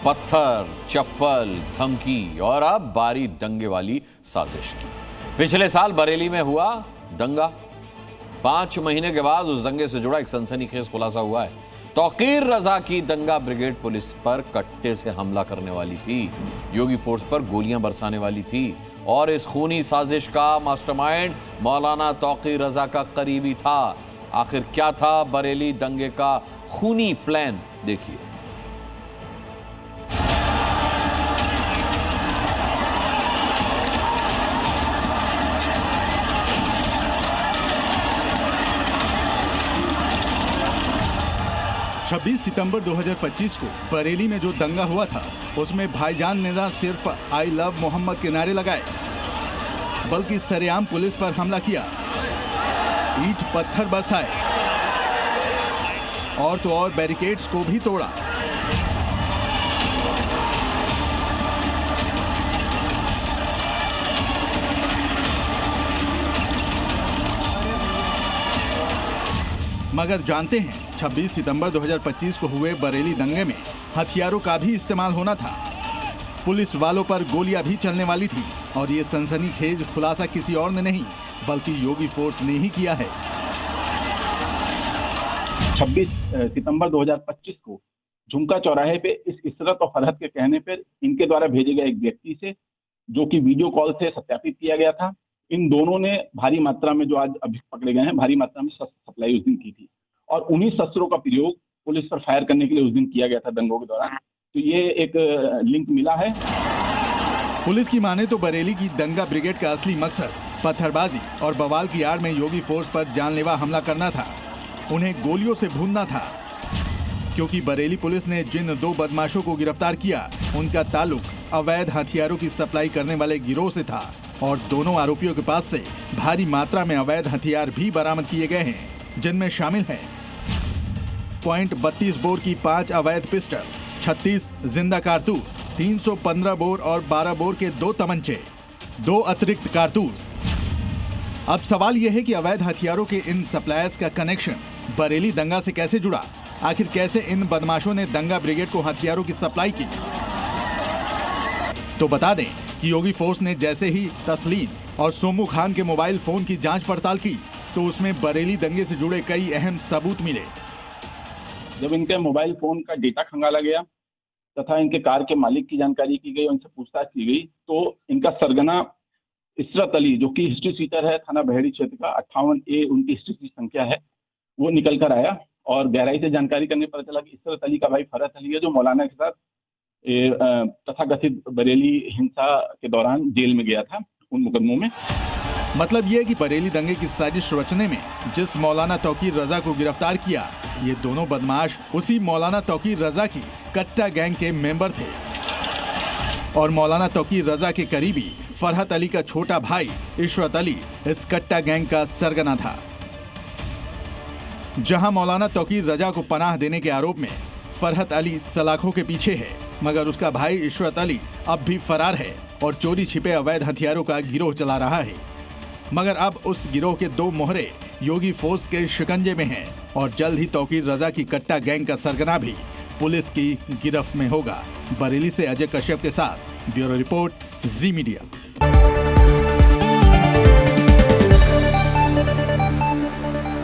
पत्थर, चप्पल, धमकी और अब बारी दंगे वाली साजिश की। पिछले साल बरेली में हुआ दंगा। 5 महीने के बाद उस दंगे से जुड़ा एक सनसनीखेज खुलासा हुआ है। तौकीर रजा की दंगा ब्रिगेड पुलिस पर कट्टे से हमला करने वाली थी, योगी फोर्स पर गोलियां बरसाने वाली थी और इस खूनी साजिश का मास्टरमाइंड मौलाना तौकीर रजा का करीबी था। आखिर क्या था बरेली दंगे का खूनी प्लान, देखिए। छब्बीस सितंबर 2025 को बरेली में जो दंगा हुआ था, उसमें भाईजान ने न सिर्फ आई लव मोहम्मद के नारे लगाए, बल्कि सरेआम पुलिस पर हमला किया, ईंट पत्थर बरसाए और तो और बैरिकेड्स को भी तोड़ा। मगर जानते हैं 26 सितंबर 2025 को हुए बरेली दंगे में हथियारों का भी इस्तेमाल होना था। पुलिस वालों पर गोलियां भी चलने वाली थी और ये सनसनीखेज खुलासा किसी और ने नहीं बल्कि योगी फोर्स ने ही किया है। 26 सितंबर 2025 को झुमका चौराहे पे इस इशरत और फरहत के कहने पर इनके द्वारा भेजे गए एक व्यक्ति से, जो कि वीडियो कॉल से सत्यापित किया गया था, इन दोनों ने भारी मात्रा में, जो आज अभी पकड़े गए हैं, भारी मात्रा में शस्त्र सप्लाई उस दिन की थी और उन्हीं शस्त्रों का प्रयोग पुलिस पर फायर करने के लिए उस दिन किया गया था दंगों के दौरान। तो ये एक लिंक मिला है। पुलिस की माने तो बरेली की दंगा ब्रिगेड का असली मकसद पत्थरबाजी और बवाल की आड़ में योगी फोर्स पर जानलेवा हमला करना था। उन्हें गोलियों से भूनना था, क्योंकि बरेली पुलिस ने जिन 2 बदमाशों को गिरफ्तार किया, उनका ताल्लुक अवैध हथियारों की सप्लाई करने वाले गिरोह से था और दोनों आरोपियों के पास से भारी मात्रा में अवैध हथियार भी बरामद किए गए हैं, जिनमें शामिल है .32 बोर की 5 अवैध पिस्टल, 36 जिंदा कारतूस, 315 बोर और 12 बोर के 2 तमंचे, 2 अतिरिक्त कारतूस। अब सवाल यह है कि अवैध हथियारों के इन सप्लायर्स का कनेक्शन बरेली दंगा से कैसे जुड़ा? आखिर कैसे इन बदमाशों ने दंगा ब्रिगेड को हथियारों की सप्लाई की? तो बता दें कि योगी फोर्स ने जैसे ही तस्लीम और सोमू खान के मोबाइल फोन की जांच पड़ताल की, तो उसमें बरेली दंगे से जुड़े कई अहम सबूत मिले। जब इनके मोबाइल फोन का डेटा खंगाला गया तथा इनके कार के मालिक की जानकारी की गई, उनसे पूछताछ की गई, तो इनका सरगना इशरत अली, जो कि हिस्ट्री सीटर है थाना बहेड़ी क्षेत्र का, 58A उनकी हिस्ट्री की संख्या है, वो निकल कर आया और गहराई से जानकारी करने पर चला कि इशरत अली का भाई फरहत अली है, जो मौलाना के साथ तथाकथित बरेली हिंसा के दौरान जेल में गया था उन मुकदमों में। मतलब ये है कि बरेली दंगे की साजिश रचने में जिस मौलाना तौकीर रजा को गिरफ्तार किया, ये दोनों बदमाश उसी मौलाना तौकीर रजा की कट्टा गैंग के मेंबर थे और मौलाना तौकीर रजा के करीबी फरहत अली का छोटा भाई इशरत अली इस कट्टा गैंग का सरगना था। जहां मौलाना तौकीर रजा को पनाह देने के आरोप में फरहत अली सलाखों के पीछे है, मगर उसका भाई इशरत अली अब भी फरार है और चोरी छिपे अवैध हथियारों का गिरोह चला रहा है। मगर अब उस गिरोह के 2 मोहरे योगी फोर्स के शिकंजे में हैं और जल्द ही तौकीर रजा की कट्टा गैंग का सरगना भी पुलिस की गिरफ्त में होगा। बरेली से अजय कश्यप के साथ ब्यूरो रिपोर्ट, जी मीडिया।